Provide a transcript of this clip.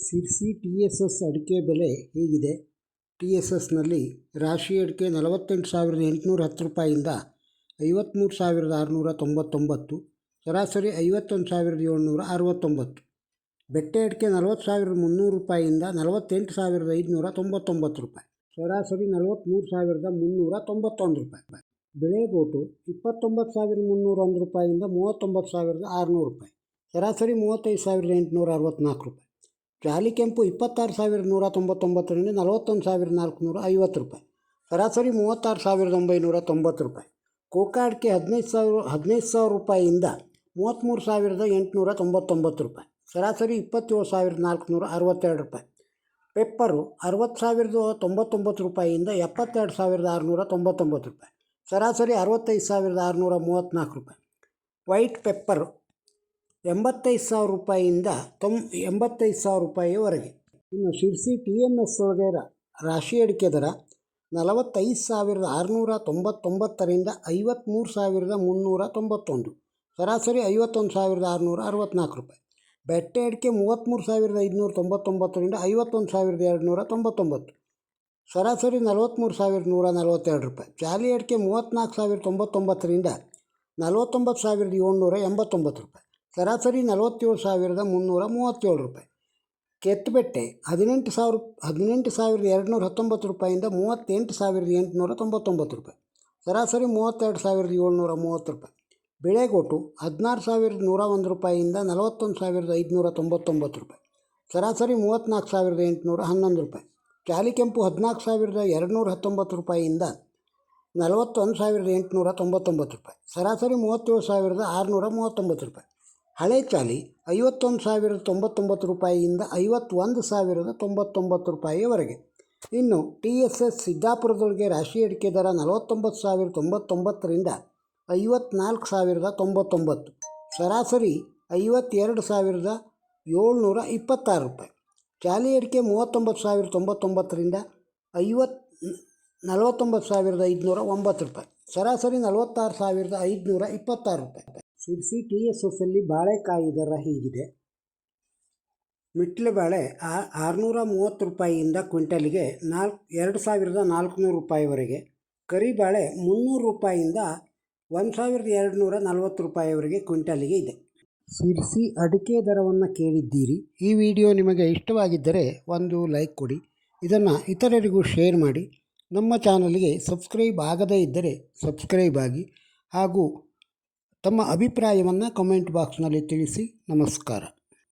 Sirsi TSS ಅಡಿಕೆ ಬೆಲೆ ಹೀಗಿದೆ. TSSನಲ್ಲಿ ರಾಶಿ ಅಡಿಕೆ 48,810 ರೂಪಾಯಿಯಿಂದ 53,699, ಸರಾಸರಿ 51,769. ಬೆಟ್ಟೆ ಅಡಿಕೆ 40,300 ರೂಪಾಯಿಯಿಂದ 48,599 ರೂಪಾಯಿ, ಸರಾಸರಿ 43,391 ರೂಪಾಯಿ. ಬೆಳೆಗೋಟು 29,301 ರೂಪಾಯಿಯಿಂದ 39,600 ರೂಪಾಯಿ, ಸರಾಸರಿ 35,864 ರೂಪಾಯಿ. ಜಾಲಿ ಕೆಂಪು 26,199ರಿಂದ 41,450 ರೂಪಾಯಿ, ಸರಾಸರಿ 36,990 ರೂಪಾಯಿ. ಕೋಕಾ ಅಡಿಕೆ 15,000 ರೂಪಾಯಿಯಿಂದ 33,899 ರೂಪಾಯಿ, ಸರಾಸರಿ 27,462 ರೂಪಾಯಿ. ಪೆಪ್ಪರು 60,099 ರೂಪಾಯಿಯಿಂದ 72,699 ರೂಪಾಯಿ, ಸರಾಸರಿ 65,634 ರೂಪಾಯಿ. ವೈಟ್ ಪೆಪ್ಪರು 85,000 ರೂಪಾಯಿಯಿಂದ 85,000 ರೂಪಾಯಿವರೆಗೆ. ಇನ್ನು ಶಿರ್ಸಿ TMS ಒಳಗೆ ರಾಶಿ ಅಡಿಕೆ ದರ 45,699ರಿಂದ 53,391, ಸರಾಸರಿ 51,664 ರೂಪಾಯಿ. ಬೆಟ್ಟೆ ಅಡಿಕೆ 33,599ರಿಂದ 51,299, ಸರಾಸರಿ 43,142 ರೂಪಾಯಿ. ಜಾಲಿ ಅಡಿಕೆ 34,099ರಿಂದ 49,789 ರೂಪಾಯಿ, ಸರಾಸರಿ 47,337 ರೂಪಾಯಿ. ಕೆತ್ತಬೆಟ್ಟೆ 18,219 ರೂಪಾಯಿಯಿಂದ 38,899 ರೂಪಾಯಿ, ಸರಾಸರಿ 32,730 ರೂಪಾಯಿ. ಬೆಳೆಗೋಟು 16,101 ರೂಪಾಯಿಯಿಂದ 41,599 ರೂಪಾಯಿ, ಸರಾಸರಿ 34,811 ರೂಪಾಯಿ. ಜಾಲಿ ಕೆಂಪು 14,219 ರೂಪಾಯಿಯಿಂದ 41,899 ರೂಪಾಯಿ, ಸರಾಸರಿ 37,639 ರೂಪಾಯಿ. ಹಳೆ ಚಾಲಿ 51,099 ರೂಪಾಯಿಯಿಂದ 51,099 ರೂಪಾಯಿವರೆಗೆ. ಇನ್ನು TSS ಸಿದ್ದಾಪುರದೊಳಗೆ ರಾಶಿ ಅಡಿಕೆ ದರ 49,099ರಿಂದ 54,099, ಸರಾಸರಿ 52,726 ರೂಪಾಯಿ. ಜಾಲಿ ಅಡಿಕೆ 39,099ರಿಂದ 49,509 ರೂಪಾಯಿ, ಸರಾಸರಿ 46,526 ರೂಪಾಯಿ. ಸಿರ್ಸಿ TSSಲ್ಲಿ ಬಾಳೆಕಾಯಿ ದರ ಹೀಗಿದೆ. ಮಿಟ್ಲೆ ಬಾಳೆ 630 ರೂಪಾಯಿಯಿಂದ ಕ್ವಿಂಟಲಿಗೆ 2,400 ರೂಪಾಯಿವರೆಗೆ. ಕರಿಬಾಳೆ 300 ರೂಪಾಯಿಯಿಂದ 1,240 ರೂಪಾಯಿವರೆಗೆ ಕ್ವಿಂಟಲಿಗೆ ಇದೆ. ಸಿರ್ಸಿ ಅಡಿಕೆ ದರವನ್ನು ಕೇಳಿದ್ದೀರಿ. ಈ ವಿಡಿಯೋ ನಿಮಗೆ ಇಷ್ಟವಾಗಿದ್ದರೆ ಒಂದು ಲೈಕ್ ಕೊಡಿ, ಇದನ್ನು ಇತರರಿಗೂ ಶೇರ್ ಮಾಡಿ. ನಮ್ಮ ಚಾನಲ್ಗೆ ಸಬ್ಸ್ಕ್ರೈಬ್ ಆಗದೇ ಇದ್ದರೆ ಸಬ್ಸ್ಕ್ರೈಬ್ ಆಗಿ, ಹಾಗೂ ತಮ್ಮ ಅಭಿಪ್ರಾಯವನ್ನು ಕಮೆಂಟ್ ಬಾಕ್ಸ್ನಲ್ಲಿ ತಿಳಿಸಿ. ನಮಸ್ಕಾರ.